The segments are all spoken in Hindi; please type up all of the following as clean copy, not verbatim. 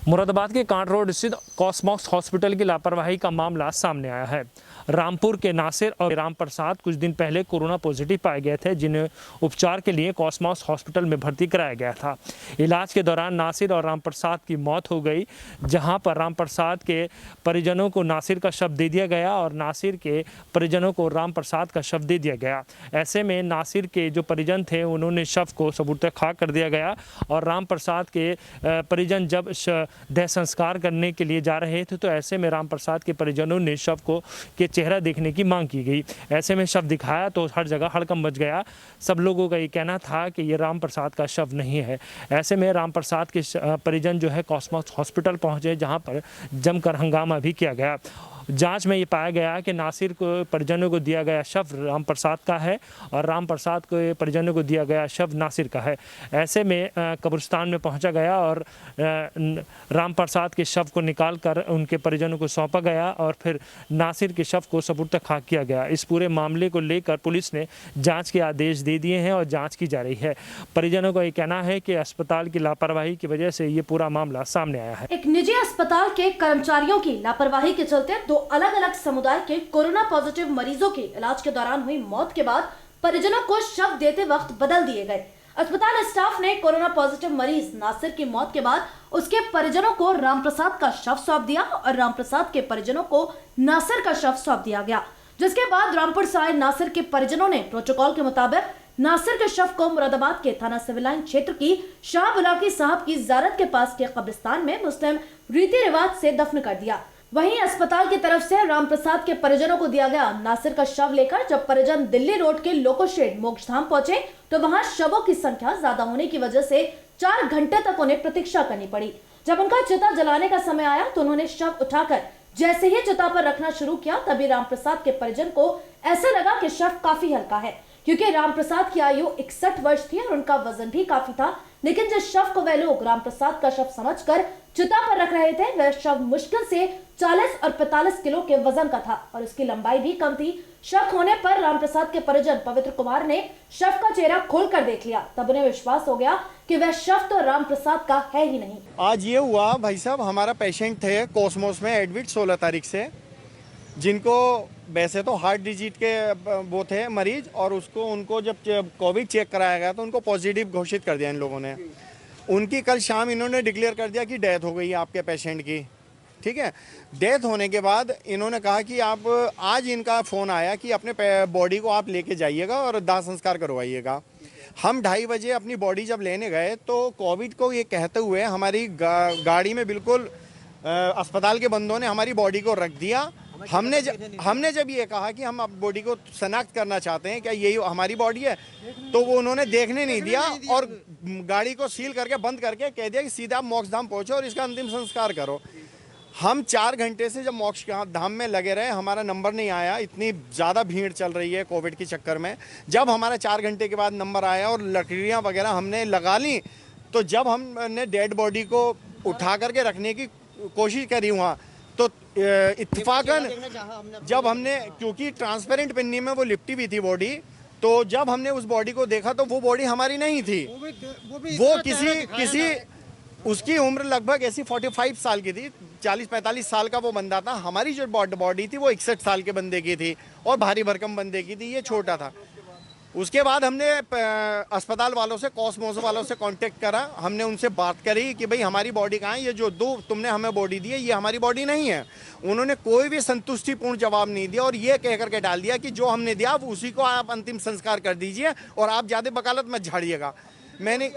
मुरादाबाद के कांट रोड स्थित कॉस्मॉस हॉस्पिटल की लापरवाही का मामला सामने आया है। रामपुर के नासिर और राम प्रसाद कुछ दिन पहले कोरोना पॉजिटिव पाए गए थे, जिन्हें उपचार के लिए कॉस्मॉस हॉस्पिटल में भर्ती कराया गया था। इलाज के दौरान नासिर और राम प्रसाद की मौत हो गई, जहां पर राम प्रसाद के परिजनों को नासिर का शव दे दिया गया और नासिर के परिजनों को राम प्रसाद का शव दे दिया गया। ऐसे में नासिर के जो परिजन थे उन्होंने शव को सबूत खाक कर दिया गया और राम प्रसाद के परिजन जब देह संस्कार करने के लिए जा रहे थे तो ऐसे में राम प्रसाद के परिजनों ने शव को के चेहरा देखने की मांग की गई। ऐसे में शव दिखाया तो हर जगह हड़कंप मच गया। सब लोगों का ये कहना था कि ये राम प्रसाद का शव नहीं है। ऐसे में राम प्रसाद के परिजन जो है कॉस्मॉस हॉस्पिटल पहुंचे, जहां पर जमकर हंगामा भी किया गया। जांच में ये पाया गया कि नासिर को परिजनों को दिया गया शव राम प्रसाद का है और राम प्रसाद को परिजनों को दिया गया शव नासिर का है। ऐसे में कब्रिस्तान में पहुंचा गया और राम प्रसाद के शव को निकालकर उनके परिजनों को सौंपा गया और फिर नासिर के शव को सबूत खाक किया गया। इस पूरे मामले को लेकर पुलिस ने जाँच के आदेश दे दिए हैं और जाँच की जा रही है। परिजनों का ये कहना है कि अस्पताल की लापरवाही की वजह से ये पूरा मामला सामने आया है। एक निजी अस्पताल के कर्मचारियों की लापरवाही के चलते दो अलग अलग समुदाय के कोरोना पॉजिटिव मरीजों के इलाज के दौरान हुई मौत के बाद परिजनों को शव देते वक्त बदल दिए गए। अस्पताल स्टाफ ने कोरोना पॉजिटिव मरीज नासिर की मौत के बाद उसके परिजनों को रामप्रसाद का शव सौंप दिया और रामप्रसाद के परिजनों को नासिर का शव सौंप दिया गया, जिसके बाद रामपुर से आए नासिर के परिजनों ने प्रोटोकॉल के मुताबिक नासिर के शव को मुरादाबाद के थाना सिविल लाइन क्षेत्र की शाह बुलाकी साहब की ज़ियारत के पास के कब्रिस्तान में मुस्लिम रीति रिवाज से दफन कर दिया। वहीं अस्पताल की तरफ से राम प्रसाद के परिजनों को दिया गया नासिर का शव लेकर जब परिजन दिल्ली रोड के लोको शेड मोक्षधाम पहुंचे तो वहां शवों की संख्या ज्यादा होने की वजह से 4 घंटे तक उन्हें प्रतीक्षा करनी पड़ी। जब उनका चिता जलाने का समय आया तो उन्होंने शव उठाकर जैसे ही चिता पर रखना शुरू किया तभी राम प्रसाद के परिजन को ऐसा लगा कि शव काफी हल्का है, क्योंकि राम प्रसाद की आयु 61 वर्ष थी और उनका वजन भी काफी था। लेकिन जिस शव को वे लोग राम प्रसाद का शव समझकर चिता पर रख रहे थे वह शव मुश्किल से 40 और 45 किलो के वजन का था और उसकी लंबाई भी कम थी। शक होने पर राम प्रसाद के परिजन पवित्र कुमार ने शव का चेहरा खोलकर देख लिया। तब उन्हें विश्वास हो गया कि वह शव तो राम प्रसाद का है ही नहीं। आज ये हुआ भाई साहब, हमारा पेशेंट थे कॉस्मोस में एडमिट 16 तारीख से, जिनको वैसे तो हार्ट डिजीज के वो थे मरीज और उनको जब कोविड चेक कराया गया तो उनको पॉजिटिव घोषित कर दिया इन लोगों ने। उनकी कल शाम इन्होंने डिक्लेयर कर दिया कि डेथ हो गई है आपके पेशेंट की। ठीक है, डेथ होने के बाद इन्होंने कहा कि आप आज इनका फ़ोन आया कि अपने बॉडी को आप लेके जाइएगा और दाह संस्कार करवाइएगा। हम 2:30 बजे अपनी बॉडी जब लेने गए तो कोविड को ये कहते हुए हमारी गाड़ी में बिल्कुल अस्पताल के बंदों ने हमारी बॉडी को रख दिया। हमने जब ये कहा कि हम अब बॉडी को शनाख्त करना चाहते हैं, क्या यही हमारी बॉडी है, तो वो उन्होंने देखने नहीं दिया और गाड़ी को सील करके बंद करके कह दिया कि सीधा आप मोक्षधाम पहुंचो और इसका अंतिम संस्कार करो। हम 4 घंटे से जब मोक्ष धाम में लगे रहे, हमारा नंबर नहीं आया। इतनी ज़्यादा भीड़ चल रही है कोविड के चक्कर में। जब हमारा 4 घंटे के बाद नंबर आया और लकड़ियाँ वगैरह हमने लगा ली, तो जब हमने डेड बॉडी को उठा करके रखने की कोशिश करी वहाँ, तो इत्तेफाकन जब हमने, क्योंकि ट्रांसपेरेंट पन्नी में वो लिपटी भी थी बॉडी, तो जब हमने उस बॉडी को देखा तो वो बॉडी हमारी नहीं थी। वो किसी उसकी उम्र लगभग ऐसी 45 साल की थी, 40-45 साल का वो बंदा था। हमारी जो बॉडी थी वो 61 साल के बंदे की थी और भारी भरकम बंदे की थी, ये छोटा था। उसके बाद हमने अस्पताल वालों से, कॉस्मोस वालों से कांटेक्ट करा। हमने उनसे बात करी कि भाई हमारी बॉडी कहाँ है, ये जो तुमने हमें बॉडी दी है ये हमारी बॉडी नहीं है। उन्होंने कोई भी संतुष्टिपूर्ण जवाब नहीं दिया और ये कह करके डाल दिया कि जो हमने दिया उसी को आप अंतिम संस्कार कर दीजिए और आप ज़्यादा वकालत मत झाड़िएगा। मैंने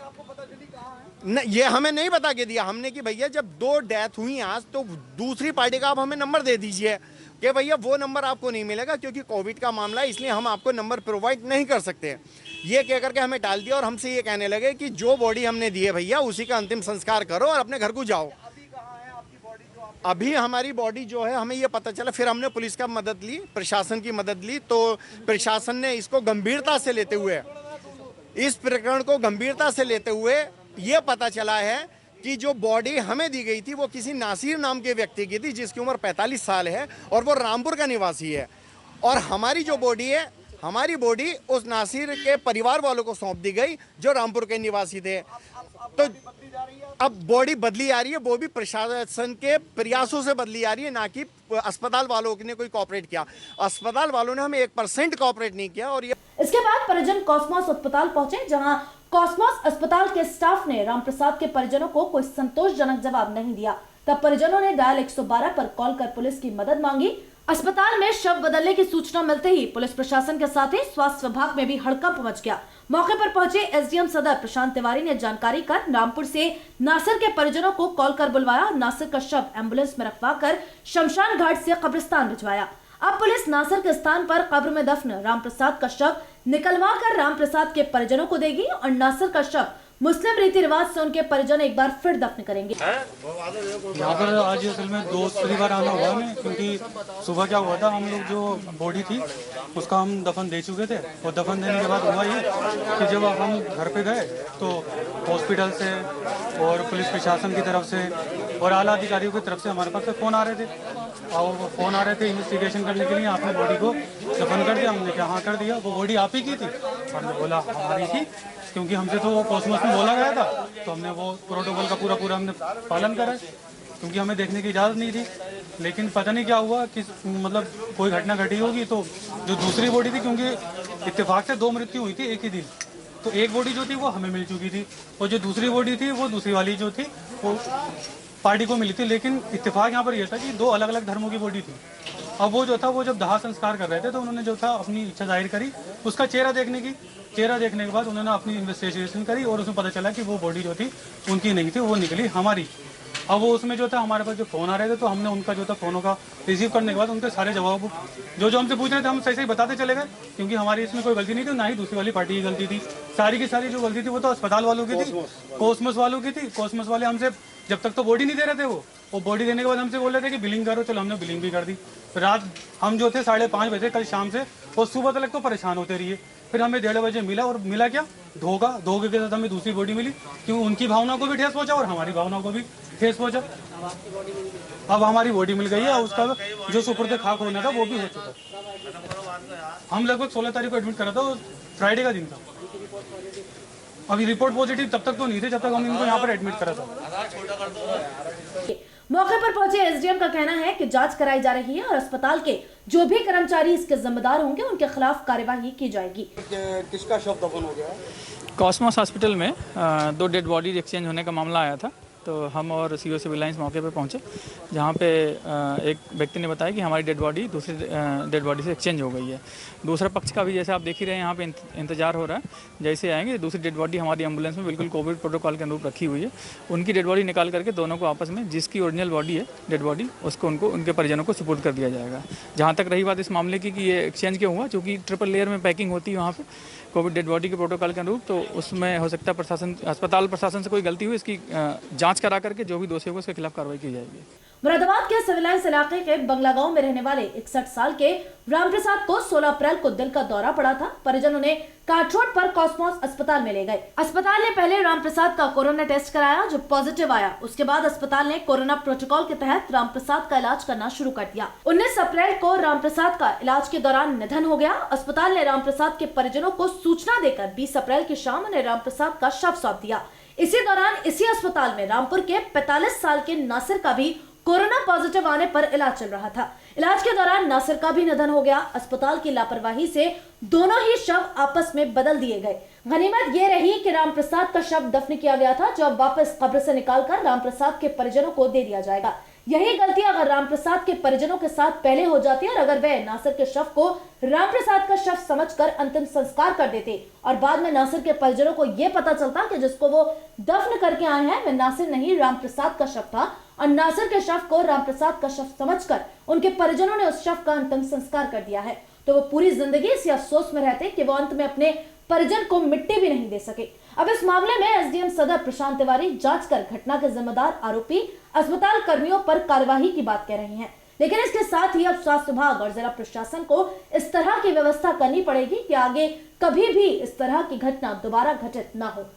ये हमें नहीं बता के दिया हमने कि भैया जब 2 डेथ हुई आज तो दूसरी पार्टी का आप हमें नंबर दे दीजिए कि भैया वो नंबर आपको नहीं मिलेगा क्योंकि कोविड का मामला है, इसलिए हम आपको नंबर प्रोवाइड नहीं कर सकते। ये कह करके हमें टाल दिया और हमसे ये कहने लगे कि जो बॉडी हमने दी है भैया उसी का अंतिम संस्कार करो और अपने घर को जाओ। अभी हमारी बॉडी जो है हमें ये पता चला, फिर हमने पुलिस का मदद ली, प्रशासन की मदद ली, तो प्रशासन ने इसको गंभीरता से लेते हुए, इस प्रकरण को गंभीरता से लेते हुए ये पता चला है कि जो बॉडी हमें दी गई थी वो किसी नासिर नाम के व्यक्ति की थी जिसकी उम्र 45 साल है और वो रामपुर का निवासी है। और हमारी जो बॉडी है हमारी बॉडी उस नासिर के परिवार वालों को सौंप दी गई जो रामपुर के निवासी थे। तो अब बॉडी बदली जा रही है, वो भी प्रशासन के प्रयासों से बदली जा रही है, ना कि अस्पताल वालों ने कोई कॉपरेट किया। अस्पताल वालों ने हमें 1% कॉपरेट नहीं किया। और ये इसके बाद परिजन कॉस्मोस अस्पताल पहुंचे, जहां कॉस्मोस अस्पताल के स्टाफ ने रामप्रसाद के परिजनों को कोई संतोषजनक जवाब नहीं दिया। तब परिजनों ने डायल 112 पर कॉल कर पुलिस की मदद मांगी। अस्पताल में शव बदलने की सूचना मिलते ही पुलिस प्रशासन के साथ ही स्वास्थ्य विभाग में भी हड़कंप मच गया। मौके पर पहुंचे एसडीएम सदर प्रशांत तिवारी ने जानकारी कर रामपुर से नासिर के परिजनों को कॉल कर बुलवाया। नासिर का शव एम्बुलेंस में रखवाकर शमशान घाट से कब्रिस्तान भिजवाया। अब पुलिस नासिर के स्थान पर कब्र में दफन रामप्रसाद का शव निकलवा कर रामप्रसाद के परिजनों को देगी और नासिर का शव मुस्लिम रीति रिवाज से उनके परिजन एक बार फिर दफन करेंगे। यहाँ पर आज असल में 2 बार आना हुआ है, क्योंकि सुबह क्या हुआ था, हम लोग जो बॉडी थी उसका हम दफन दे चुके थे। और दफन देने के बाद हुआ ये कि जब हम घर पे गए तो हॉस्पिटल से और पुलिस प्रशासन की तरफ से और आला अधिकारियों की तरफ से हमारे पास फ़ोन आ रहे थे। और वो फ़ोन आ रहे थे इन्वेस्टिगेशन करने के लिए, आपने बॉडी को दफन कर दिया। हमने क्या हाँ कर दिया। वो बॉडी आप ही की थी? हमने बोला हमारी थी, क्योंकि हमसे तो वो कॉस्मोस में बोला गया था, तो हमने वो प्रोटोकॉल का पूरा हमने पालन करा, क्योंकि हमें देखने की इजाज़त नहीं थी। लेकिन पता नहीं क्या हुआ कि मतलब कोई घटना घटी होगी, तो जो दूसरी बॉडी थी, क्योंकि इत्तेफाक से 2 मृत्यु हुई थी एक ही दिन, तो एक बॉडी जो थी वो हमें मिल चुकी थी और जो दूसरी बॉडी थी वो दूसरी वाली जो थी वो पार्टी को मिली थी। लेकिन इत्तेफाक यहाँ पर यह था कि 2 अलग अलग धर्मों की बॉडी थी। अब वो जो था, वो जब दाह संस्कार कर रहे थे तो उन्होंने जो था अपनी इच्छा जाहिर करी उसका चेहरा देखने के बाद उन्होंने अपनी इन्वेस्टिगेशन करी और उसमें पता चला कि वो बॉडी जो थी उनकी नहीं थी, वो निकली हमारी। अब वो उसमें जो था हमारे पास जो फ़ोन आ रहे थे, तो हमने उनका जो था फ़ोनों का रिसीव करने के बाद उनके सारे जवाब जो हमसे पूछ रहे थे हम सही बताते चले गए, क्योंकि हमारी इसमें कोई गलती नहीं थी, ना ही दूसरी वाली पार्टी की गलती थी। सारी की सारी जो गलती थी वो तो अस्पताल वालों की थी, कॉस्मोस वालों की थी। कॉस्मोस वाले हमसे जब तक तो बॉडी नहीं दे रहे थे, वो बॉडी देने के बाद हमसे बोल रहे थे कि बिलिंग करो। चलो हमने बिलिंग भी कर दी। रात हम जो थे 5:30 बजे कल शाम से और सुबह तक तो परेशान होते रहिए। फिर हमें 1:30 बजे मिला, और मिला क्या, धोखे के साथ हमें दूसरी बॉडी मिली, क्योंकि उनकी भावना को भी ठेस पहुंचा और हमारी भावना को भी ठेस पहुंचा। अब हमारी बॉडी मिल गई है और उसका जो सुपुर्द खाक होना था वो भी हो चुका। हम लगभग 16 तारीख को एडमिट करा था, फ्राइडे का दिन था। अभी रिपोर्ट पॉजिटिव तब तक तो नहीं थे जब तक हम इनको यहाँ पर एडमिट करा था। मौके पर पहुंचे एसडीएम का कहना है कि जांच कराई जा रही है और अस्पताल के जो भी कर्मचारी इसके जिम्मेदार होंगे उनके खिलाफ कार्यवाही की जाएगी। किसका शव दफन हो गया? कॉस्मोस हॉस्पिटल में 2 डेड बॉडी एक्सचेंज होने का मामला आया था, तो हम और सीओ सिविल लाइंस मौके पर पहुंचे, जहां पे एक व्यक्ति ने बताया कि हमारी डेड बॉडी दूसरी डेड बॉडी से एक्सचेंज हो गई है। दूसरा पक्ष का भी जैसे आप देख ही रहे हैं यहाँ पे इंतजार हो रहा है, जैसे आएंगे दूसरी डेड बॉडी हमारी एम्बुलेंस में बिल्कुल कोविड प्रोटोकॉल के अनुरूप रखी हुई है। उनकी डेड बॉडी निकाल करके दोनों को आपस में, जिसकी ओरिजिनल बॉडी है डेड बॉडी, उसको उनके परिजनों को सुपुर्द कर दिया जाएगा। जहाँ तक रही बात इस मामले की कि ये एक्सचेंज क्यों हुआ, चूँकि ट्रिपल लेयर में पैकिंग होती है वहाँ पर कोविड डेड बॉडी के प्रोटोकॉल के अनुरूप, तो उसमें हो सकता है अस्पताल प्रशासन से कोई गलती हुई, इसकी जांच करा करके जो भी दोषी होगा उसके खिलाफ कार्रवाई की जाएगी। मुरादाबाद के सिविल लाइंस इलाके के बंगला गांव में रहने वाले 61 साल के रामप्रसाद को 16 अप्रैल को दिल का दौरा पड़ा था। परिजन उन्हें काट रोड पर कॉस्मोस अस्पताल में ले गए। अस्पताल ने पहले रामप्रसाद का कोरोना टेस्ट कराया, जो पॉजिटिव आया। उसके बाद अस्पताल ने कोरोना प्रोटोकॉल के तहत रामप्रसाद का इलाज करना शुरू कर दिया। 19 अप्रैल को रामप्रसाद का इलाज के दौरान निधन हो गया। अस्पताल ने रामप्रसाद के परिजनों को सूचना देकर 20 अप्रैल की शाम उन्हें रामप्रसाद का शव सौंप दिया। इसी दौरान इसी अस्पताल में रामपुर के 45 साल के नासिर का भी कोरोना पॉजिटिव आने पर इलाज चल रहा था। इलाज के दौरान नासिर का भी निधन हो गया। अस्पताल की लापरवाही से दोनों ही शव आपस में बदल दिए गए। गनीमत ये रही कि रामप्रसाद का शव दफन किया गया था, जो अब वापस कब्र से निकालकर रामप्रसाद के परिजनों को दे दिया जाएगा। यही गलती अगर रामप्रसाद के परिजनों के साथ पहले हो जाती और अगर वे नासिर के शव को रामप्रसाद का शव समझकर अंतिम संस्कार कर देते और बाद में नासिर के परिजनों को यह पता चलता कि जिसको वो दफन करके आए हैं वह नासिर नहीं रामप्रसाद का शव था, और नासिर के शव को रामप्रसाद का शव समझकर उनके परिजनों ने उस शव का अंतिम संस्कार कर दिया है, तो वो पूरी जिंदगी इस अफसोस में रहते कि वो अंत में अपने परिजन को मिट्टी भी नहीं दे सके। अब इस मामले में एसडीएम सदर प्रशांत तिवारी जांच कर घटना के जिम्मेदार आरोपी अस्पताल कर्मियों पर कार्यवाही की बात कह रहे हैं, लेकिन इसके साथ ही अब स्वास्थ्य विभाग और जिला प्रशासन को इस तरह की व्यवस्था करनी पड़ेगी कि आगे कभी भी इस तरह की घटना दोबारा घटित न हो।